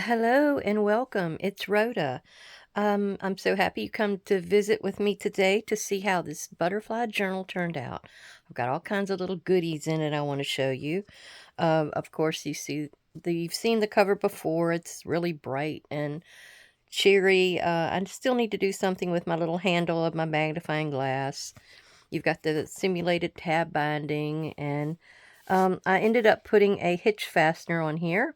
Hello and welcome. It's Rhoda. I'm so happy you come to visit with me today to see how this butterfly journal turned out. I've got all kinds of little goodies in it I want to show you. Of course, you've seen the cover before. It's really bright and cheery. I still need to do something with my little handle of my magnifying glass. You've got the simulated tab binding, and I ended up putting a hitch fastener on here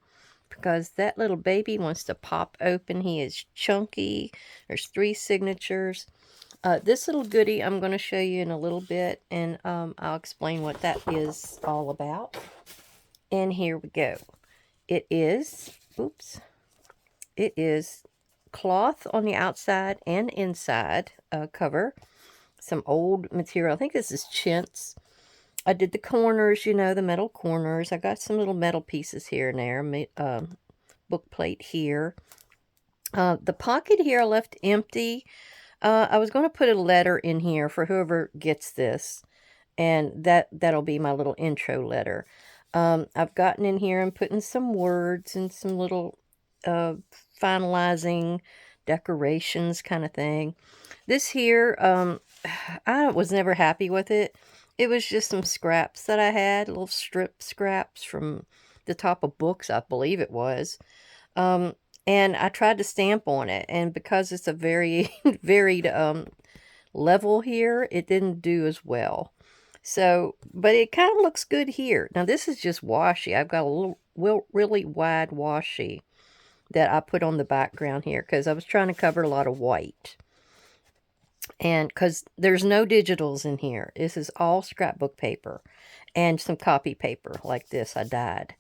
because that little baby wants to pop open. He is chunky. There's 3 signatures. This little goodie I'm going to show you in a little bit, and I'll explain what that is all about. And here we go. It is, oops, it is cloth on the outside and inside cover. Some old material. I think this is chintz. I did the corners, the metal corners. I got some little metal pieces here and there. Book plate here. The pocket here I left empty. I was going to put a letter in here for whoever gets this, and that'll be my little intro letter. I've gotten in here and putting some words and some little finalizing decorations kind of thing. This here, I was never happy with it. It was just some scraps that I had, little strip scraps from the top of books, I believe it was. Um, and I tried to stamp on it, and because it's a very varied level here, it didn't do as well. So, but it kind of looks good here. Now this is just washi. I've got a really wide washi that I put on the background here because I was trying to cover a lot of white. And because there's no digitals in here. This is all scrapbook paper and some copy paper like this I dyed.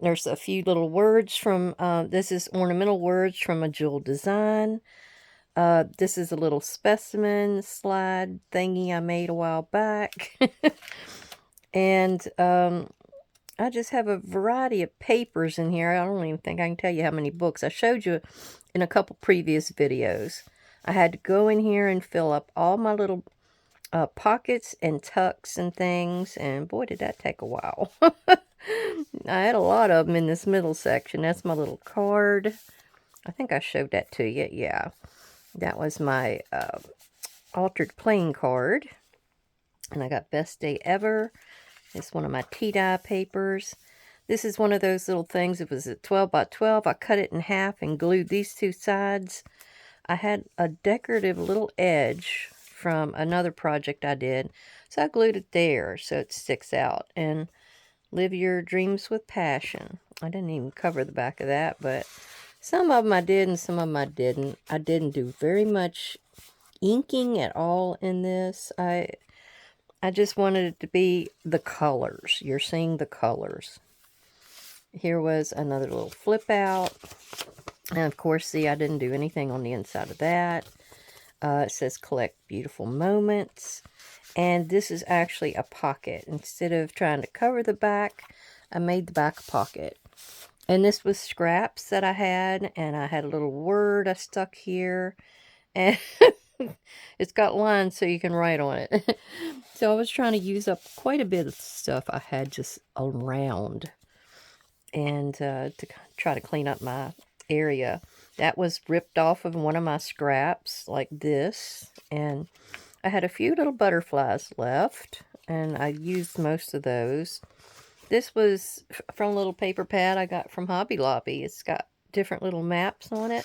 There's a few little words from, this is ornamental words from a jewel design. This is a little specimen slide thingy I made a while back. And I just have a variety of papers in here. I don't even think I can tell you how many books. I showed you in a couple previous videos. I had to go in here and fill up all my little pockets and tucks and things, and boy, did that take a while. I had a lot of them in this middle section. That's my little card. I think I showed that to you. Yeah, that was my altered playing card. And I got Best Day Ever. It's one of my tea dye papers. This is one of those little things. It was a 12 by 12. I cut it in half and glued these 2 sides. I had a decorative little edge from another project I did, so I glued it there so it sticks out. And live your dreams with passion. I didn't even cover the back of that, but some of them I did and some of them I didn't. I didn't do very much inking at all in this. I just wanted it to be the colors. You're seeing the colors. Here was another little flip out. And of course, see, I didn't do anything on the inside of that. It says collect beautiful moments. And this is actually a pocket. Instead of trying to cover the back, I made the back a pocket. And this was scraps that I had. And I had a little word I stuck here. And it's got lines so you can write on it. So I was trying to use up quite a bit of stuff I had just around. And to try to clean up my area. That was ripped off of one of my scraps like this, and I had a few little butterflies left, and I used most of those. This was from a little paper pad I got from Hobby Lobby. It's got different little maps on it,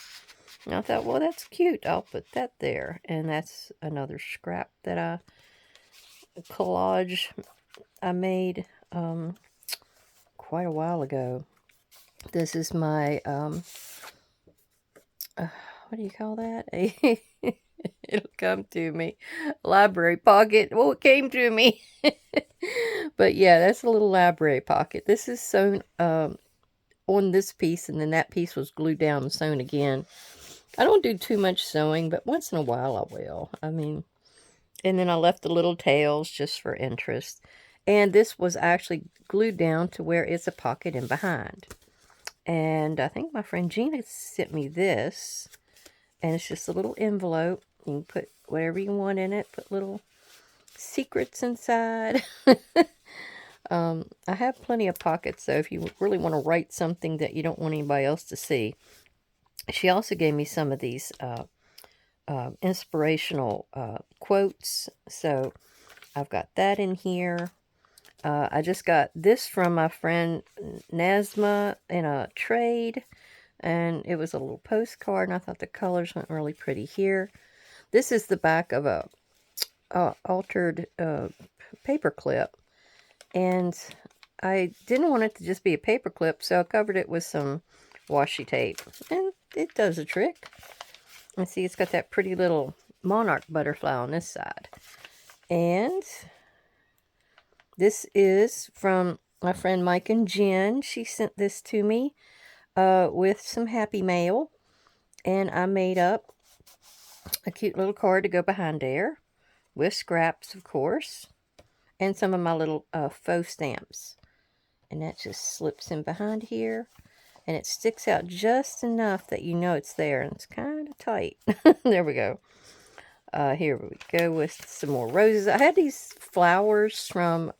and I thought, well, that's cute. I'll put that there. And that's another scrap that collage I made quite a while ago. This is my what do you call that? It'll come to me. Library pocket. Well, it came to me. But yeah, that's a little library pocket. This is sewn on this piece, and then that piece was glued down and sewn again. I don't do too much sewing, but once in a while I will. I mean, and then I left the little tails just for interest. And this was actually glued down to where it's a pocket in behind. And I think my friend Gina sent me this. And it's just a little envelope. You can put whatever you want in it. Put little secrets inside. I have plenty of pockets, though, if you really want to write something that you don't want anybody else to see. She also gave me some of these inspirational quotes, so I've got that in here. I just got this from my friend Nazma in a trade, and it was a little postcard, and I thought the colors went really pretty here. This is the back of a altered paper clip, and I didn't want it to just be a paper clip, so I covered it with some washi tape, and it does the trick. And see, it's got that pretty little monarch butterfly on this side. And this is from my friend Mike and Jen. She sent this to me with some happy mail, and I made up a cute little card to go behind there with scraps, of course, and some of my little faux stamps. And that just slips in behind here, and it sticks out just enough that you know it's there, and it's kind of tight. There we go. Here we go with some more roses. I had these flowers from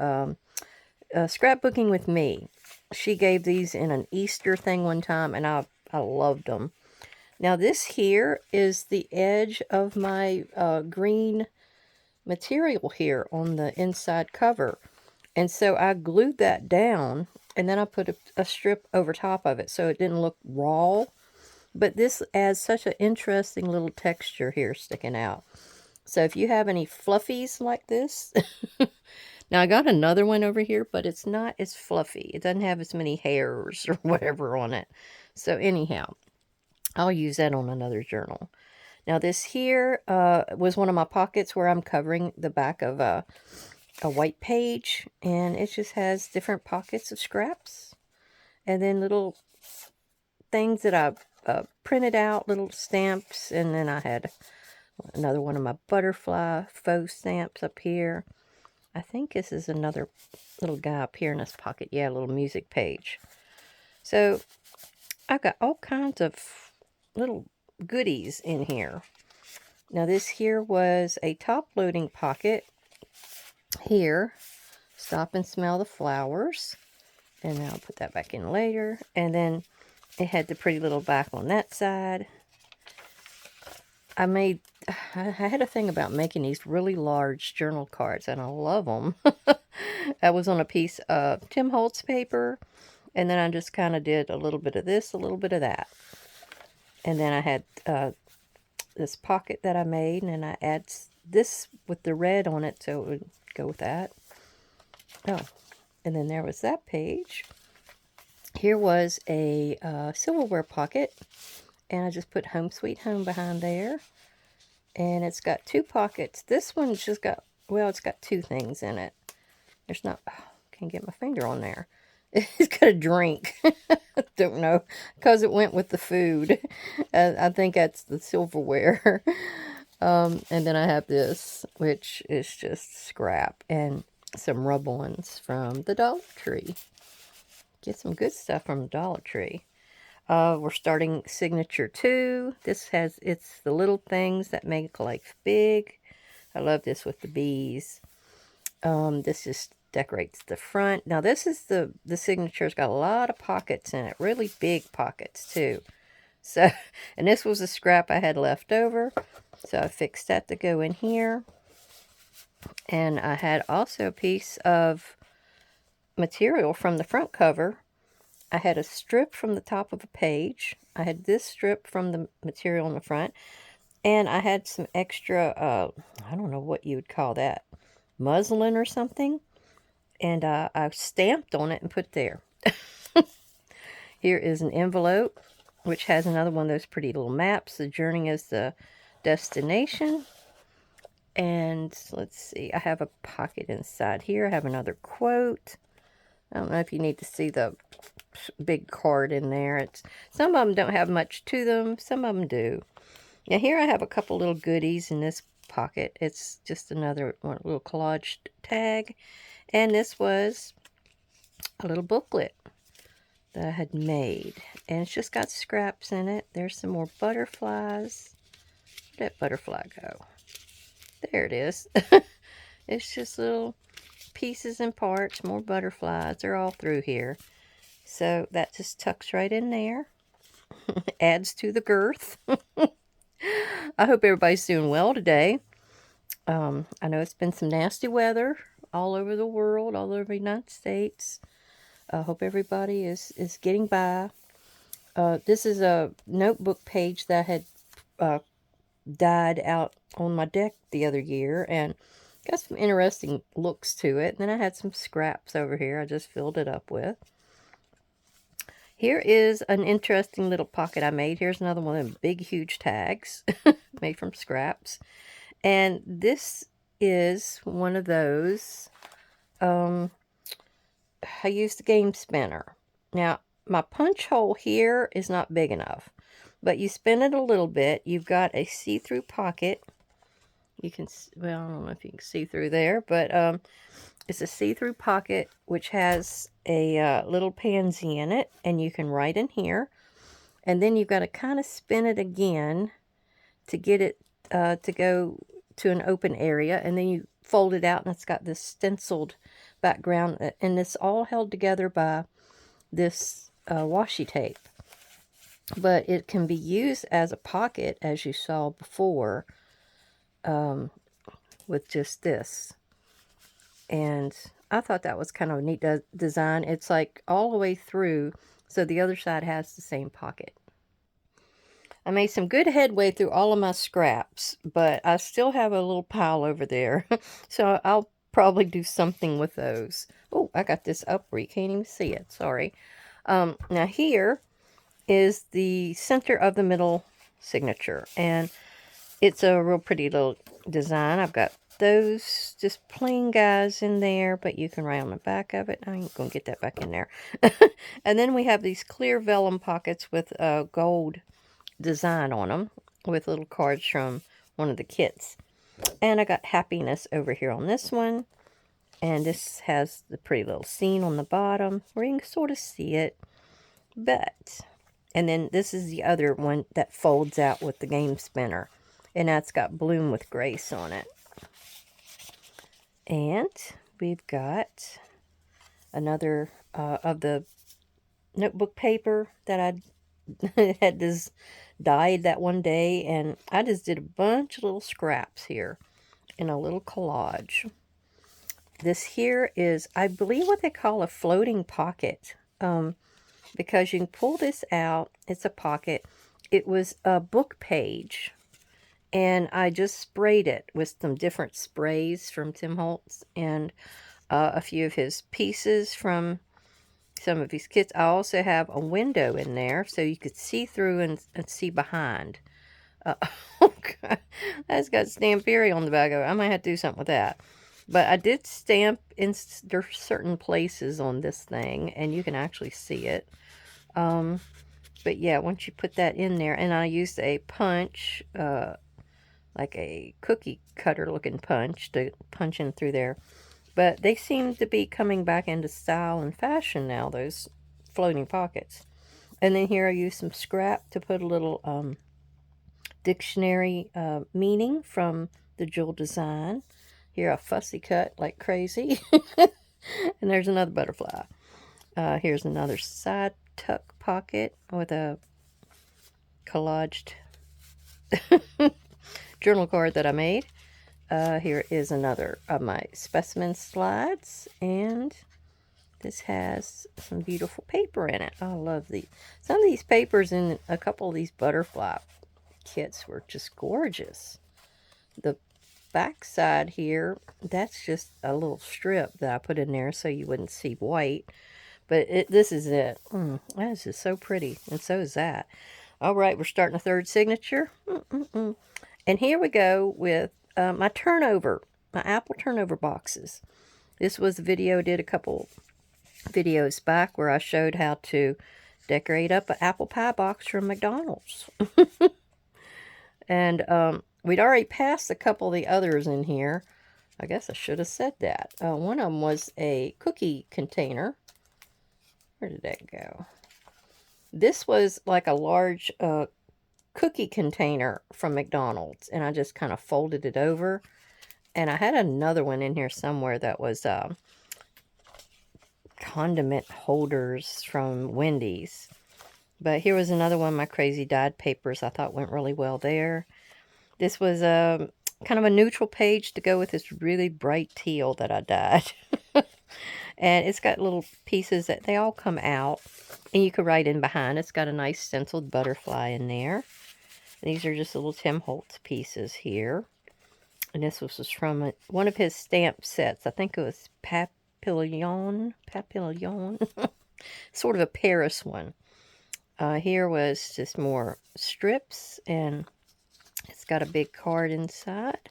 Scrapbooking with Me. She gave these in an Easter thing one time, and I loved them. Now this here is the edge of my green material here on the inside cover. And so I glued that down, and then I put a strip over top of it so it didn't look raw. But this adds such an interesting little texture here sticking out. So if you have any fluffies like this, now I got another one over here, but it's not as fluffy. It doesn't have as many hairs or whatever on it. So anyhow, I'll use that on another journal. Now this here was one of my pockets where I'm covering the back of a white page, and it just has different pockets of scraps, and then little things that I printed out, little stamps, and then I had another one of my butterfly faux stamps up here. I think this is another little guy up here in this pocket. Yeah, a little music page. So I've got all kinds of little goodies in here. Now this here was a top-loading pocket. Here, stop and smell the flowers. And then I'll put that back in later. And then it had the pretty little back on that side. I had a thing about making these really large journal cards, and I love them. I was on a piece of Tim Holtz paper, and then I just kind of did a little bit of this, a little bit of that. And then I had this pocket that I made, and I add this with the red on it, so it would go with that. Oh, and then there was that page. Here was a silverware pocket, and I just put Home Sweet Home behind there. And it's got two pockets. This one's just got, well, it's got two things in it. There's not, oh, can't get my finger on there. It's got a drink. Don't know, because it went with the food. I think that's the silverware. And then I have this, which is just scrap, and some rubber ones from the Dollar Tree. Get some good stuff from the Dollar Tree. We're starting Signature 2. This has, it's the little things that make life big. I love this with the bees. This just decorates the front. Now this is the Signature's got a lot of pockets in it. Really big pockets too. So, and this was a scrap I had left over. So I fixed that to go in here. And I had also a piece of material from the front cover. I had a strip from the top of a page. I had this strip from the material in the front. And I had some extra, I don't know what you would call that, muslin or something. And I stamped on it and put there. Here is an envelope, which has another one of those pretty little maps. The journey is the destination. And let's see, I have a pocket inside here. I have another quote. I don't know if you need to see the big card in there. Some of them don't have much to them. Some of them do. Now here I have a couple little goodies in this pocket. It's just another one, little collage tag. And this was a little booklet that I had made. And it's just got scraps in it. There's some more butterflies. Where'd that butterfly go? There it is. It's just little pieces and parts, more butterflies. They're all through here. So that just tucks right in there. Adds to the girth. I hope everybody's doing well today. I know it's been some nasty weather all over the world, all over the United States. I hope everybody is getting by. This is a notebook page that had died out on my deck the other year, and got some interesting looks to it. And then I had some scraps over here I just filled it up with. Here is an interesting little pocket I made. Here's another one of them big, huge tags made from scraps. And this is one of those. I used the game spinner. Now, my punch hole here is not big enough, but you spin it a little bit. You've got a see-through pocket. You can, well, I don't know if you can see through there, but it's a see-through pocket which has a little pansy in it, and you can write in here. And then you've got to kind of spin it again to get it to go to an open area, and then you fold it out, and it's got this stenciled background, and it's all held together by this washi tape. But it can be used as a pocket, as you saw before, with just this. And I thought that was kind of a neat design. It's like all the way through, so the other side has the same pocket. I made some good headway through all of my scraps, but I still have a little pile over there. So I'll probably do something with those. Oh, I got this up where you can't even see it. Sorry. Now here is the center of the middle signature, and it's a real pretty little design. I've got those just plain guys in there, but you can write on the back of it. I ain't gonna get that back in there. And then we have these clear vellum pockets with gold design on them, with little cards from one of the kits. And I got happiness over here on this one, and this has the pretty little scene on the bottom where you can sort of see it. But, and then this is the other one that folds out with the game spinner, and that's got Bloom with Grace on it. And we've got another of the notebook paper that I had this dyed that one day, and I just did a bunch of little scraps here in a little collage. This here is, I believe, what they call a floating pocket, because you can pull this out. It's a pocket. It was a book page, and I just sprayed it with some different sprays from Tim Holtz, and a few of his pieces from some of his kits. I also have a window in there so you could see through and see behind. Oh God, that's got Stamperi on the back of it. I might have to do something with that. But I did stamp in certain places on this thing, and you can actually see it. But yeah, once you put that in there, and I used a punch, like a cookie cutter looking punch to punch in through there. But they seem to be coming back into style and fashion now, those floating pockets. And then here I used some scrap to put a little dictionary meaning from the jewel design. Here I fussy cut like crazy. And there's another butterfly. Here's another side tuck pocket with a collaged journal card that I made. Here is another of my specimen slides, and this has some beautiful paper in it. I love these. Some of these papers in a couple of these butterfly kits were just gorgeous. The back side here, that's just a little strip that I put in there so you wouldn't see white. But this is it. That is just so pretty, and so is that. All right, we're starting a third signature. And here we go with my apple turnover boxes. This was a video I did a couple videos back where I showed how to decorate up an apple pie box from McDonald's. And we'd already passed a couple of the others in here. I guess I should have said that. One of them was a cookie container. Where did that go? This was like a large cookie container from McDonald's, and I just kind of folded it over, And I had another one in here somewhere that was condiment holders from Wendy's. But here was another one of my crazy dyed papers I thought went really well there. This was kind of a neutral page to go with this really bright teal that I dyed. And it's got little pieces that they all come out. And you could write in behind. It's got a nice stenciled butterfly in there. These are just little Tim Holtz pieces here. And this was from one of his stamp sets. I think it was Papillon. Sort of a Paris one. Here was just more strips. And it's got a big card inside.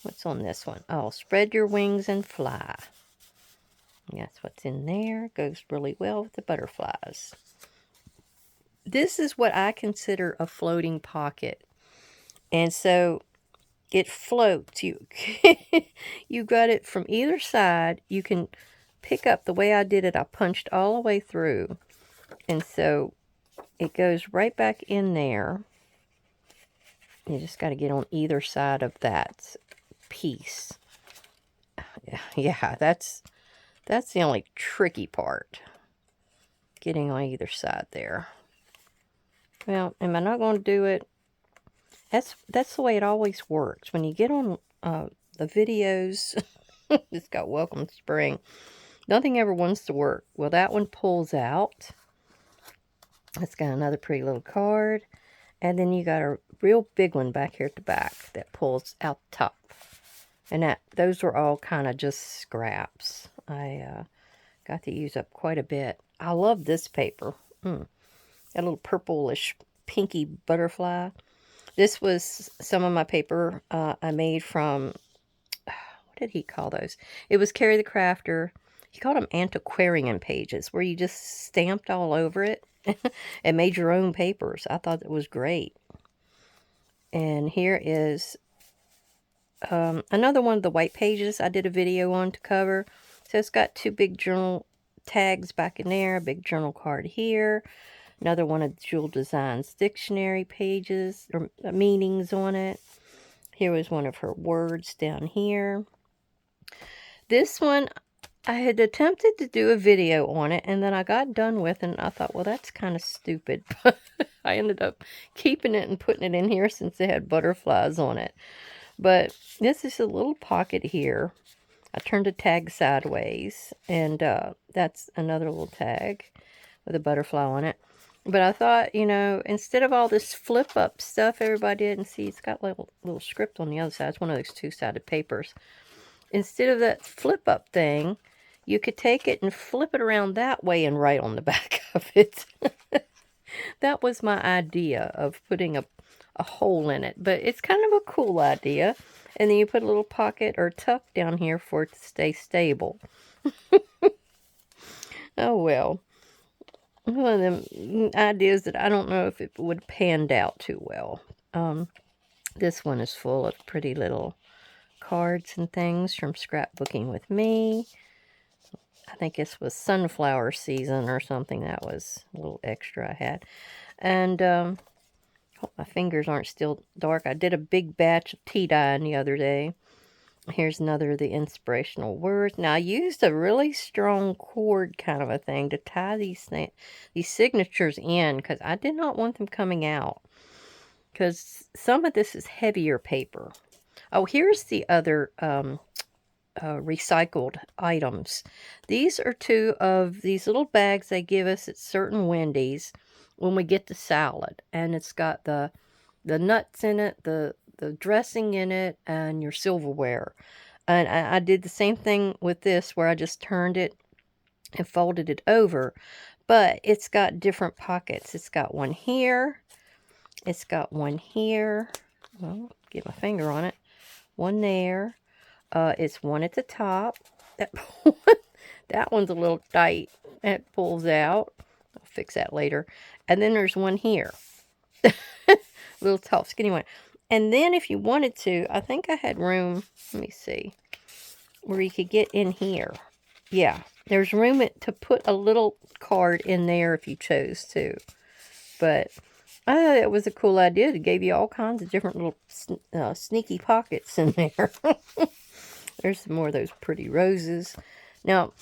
What's on this one? Oh, spread your wings and fly. That's what's in there. Goes really well with the butterflies. This is what I consider a floating pocket. And so it floats. You got it from either side. You can pick up the way I did it. I punched all the way through. And so it goes right back in there. You just got to get on either side of that piece. Yeah, that's the only tricky part. Getting on either side there. Well, am I not going to do it? That's the way it always works. When you get on the videos, it's got Welcome Spring. Nothing ever wants to work. Well, that one pulls out. It's got another pretty little card. And then you got a real big one back here at the back that pulls out the top. And those were all kind of just scraps. I got to use up quite a bit. I love this paper. That little purplish pinky butterfly. This was some of my paper I made from, what did he call those? It was Carrie the Crafter. He called them antiquarian pages, where you just stamped all over it and made your own papers. I thought it was great. And here is another one of the white pages I did a video on to cover. So it's got two big journal tags back in there, a big journal card here. Another one of Jewel Designs dictionary pages, or meanings on it. Here was one of her words down here. This one, I had attempted to do a video on it, and then I got done with it, and I thought, well, that's kind of stupid. I ended up keeping it and putting it in here since it had butterflies on it. But this is a little pocket here. I turned the tag sideways, and that's another little tag with a butterfly on it. But I thought, you know, instead of all this flip-up stuff everybody did, and see, it's got little script on the other side. It's one of those two-sided papers. Instead of that flip-up thing, you could take it and flip it around that way and write on the back of it. That was my idea of putting a hole in it. But it's kind of a cool idea. And then you put a little pocket or tuck down here for it to stay stable. Oh, well. One of them ideas that I don't know if it would panned out too well. This one is full of pretty little cards and things from Scrapbooking with Me. I think this was sunflower season or something. That was a little extra I had. And hope my fingers aren't still dark. I did a big batch of tea dye the other day. Here's another of the inspirational words. Now, I used a really strong cord kind of a thing to tie these signatures in, because I did not want them coming out. Because some of this is heavier paper. Oh, here's the other recycled items. These are two of these little bags they give us at certain Wendy's when we get the salad. And it's got the nuts in it, the dressing in it, and your silverware. And I did the same thing with this, where I just turned it and folded it over. But it's got different pockets. It's got one here. It's got one here. Well, get my finger on it. One there. It's one at the top. That one's a little tight. It pulls out. I'll fix that later. And then there's one here. Little tough, skinny one. And then if you wanted to, I think I had room, let me see, where you could get in here. Yeah, there's room to put a little card in there if you chose to. But I thought it was a cool idea. It gave you all kinds of different little sneaky pockets in there. There's some more of those pretty roses. Now,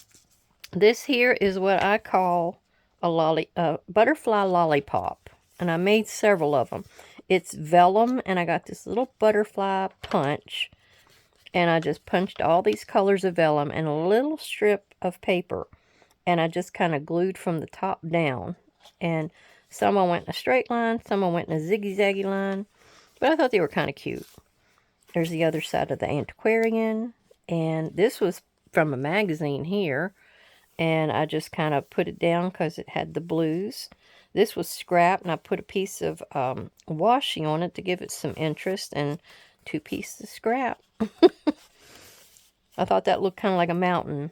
this here is what I call a butterfly lollipop. And I made several of them. It's vellum, and I got this little butterfly punch. And I just punched all these colors of vellum in a little strip of paper. And I just kind of glued from the top down. And some I went in a straight line, some I went in a ziggy-zaggy line. But I thought they were kind of cute. There's the other side of the antiquarian. And this was from a magazine here. And I just kind of put it down because it had the blues. This was scrap, and I put a piece of washi on it to give it some interest, and 2 pieces of scrap. I thought that looked kind of like a mountain.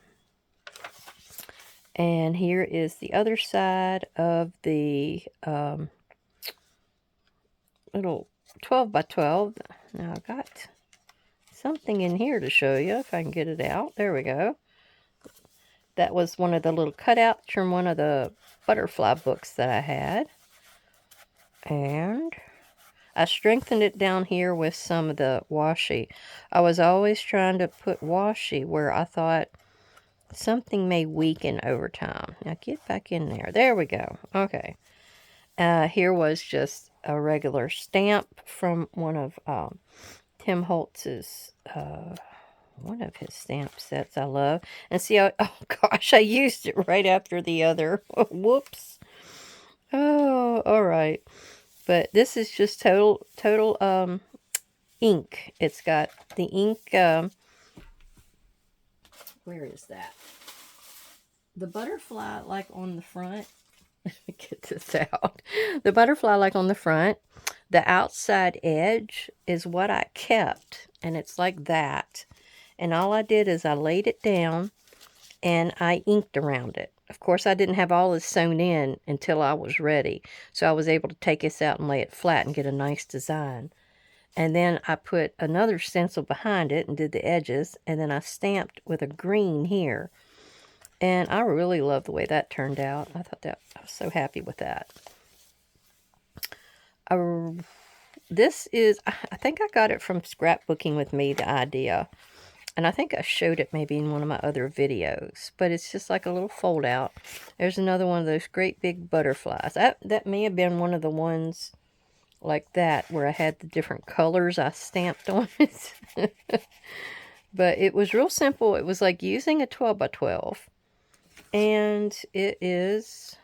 And here is the other side of the little 12 by 12. Now I've got something in here to show you if I can get it out. There we go. That was one of the little cutouts from one of the butterfly books that I had. And I strengthened it down here with some of the washi. I was always trying to put washi where I thought something may weaken over time. Now get back in there. There we go. Okay. Here was just a regular stamp from one of Tim Holtz's one of his stamp sets I love. And see how, oh gosh, I used it right after the other. Whoops. Oh, all right. But this is just total ink. It's got the ink, where is that? The butterfly, like, on the front. Let me get this out. The butterfly, like, on the front. The outside edge is what I kept. And it's like that. And all I did is I laid it down and I inked around it. Of course, I didn't have all this sewn in until I was ready. So I was able to take this out and lay it flat and get a nice design. And then I put another stencil behind it and did the edges. And then I stamped with a green here. And I really love the way that turned out. I was so happy with that. This is, I think I got it from Scrapbooking with Me, the idea. And I think I showed it maybe in one of my other videos. But it's just like a little fold out. There's another one of those great big butterflies. That may have been one of the ones like that where I had the different colors I stamped on it. But it was real simple. It was like using a 12 by 12. And it is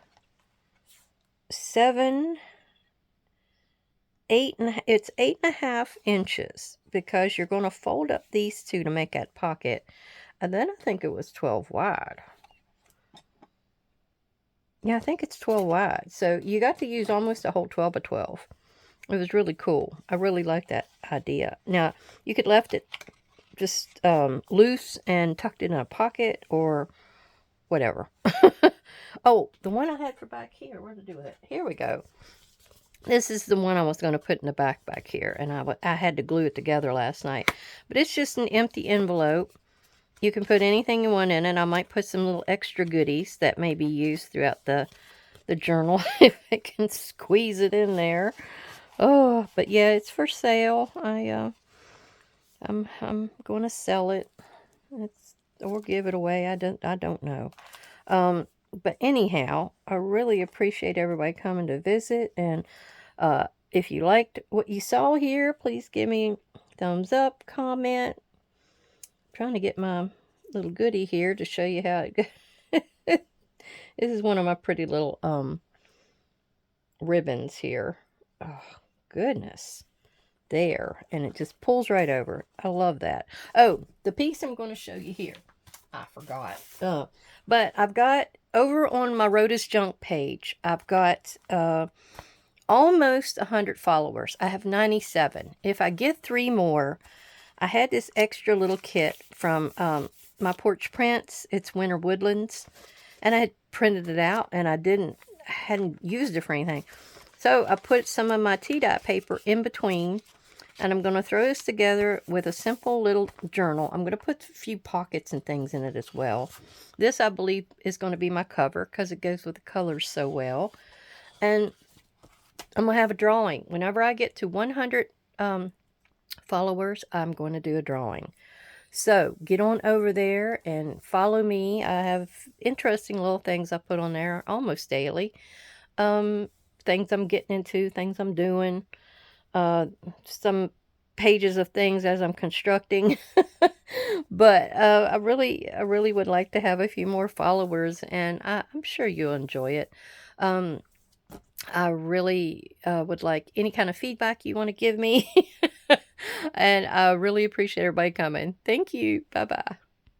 8 and a half inches, because you're going to fold up these two to make that pocket. And then I think it was 12 wide. Yeah, I think it's 12 wide. So you got to use almost a whole 12 by 12. It was really cool. I really like that idea. Now, you could left it just loose and tucked it in a pocket or whatever. Oh, the one I had for back here. Where to do it? Here we go. This is the one I was going to put in the back here. And I had to glue it together last night. But it's just an empty envelope. You can put anything you want in it. I might put some little extra goodies that may be used throughout the journal if I can squeeze it in there. Oh, but yeah, it's for sale. I'm going to sell it. Or give it away. I don't know. But anyhow, I really appreciate everybody coming to visit. And if you liked what you saw here, please give me a thumbs up, comment. I'm trying to get my little goodie here to show you how it goes. This is one of my pretty little ribbons here. Oh, goodness. There. And it just pulls right over. I love that. Oh, the piece I'm going to show you here. I forgot. But I've got, over on my Rhoda's Junk page, I've got almost 100 followers. I have 97. If I get 3 more, I had this extra little kit from my Porch Prints. It's Winter Woodlands. And I had printed it out, and I hadn't used it for anything. So I put some of my tea-dye paper in between, and I'm going to throw this together with a simple little journal. I'm going to put a few pockets and things in it as well. This, I believe, is going to be my cover because it goes with the colors so well. And I'm gonna have a drawing. Whenever I get to 100 followers, I'm going to do a drawing. So get on over there and follow me. I have interesting little things I put on there almost daily. Um, Things I'm getting into, things I'm doing, uh, some pages of things as I'm constructing. But I really would like to have a few more followers, and I'm sure you'll enjoy it. Um, I really would like any kind of feedback you want to give me. And I really appreciate everybody coming. Thank you. Bye bye.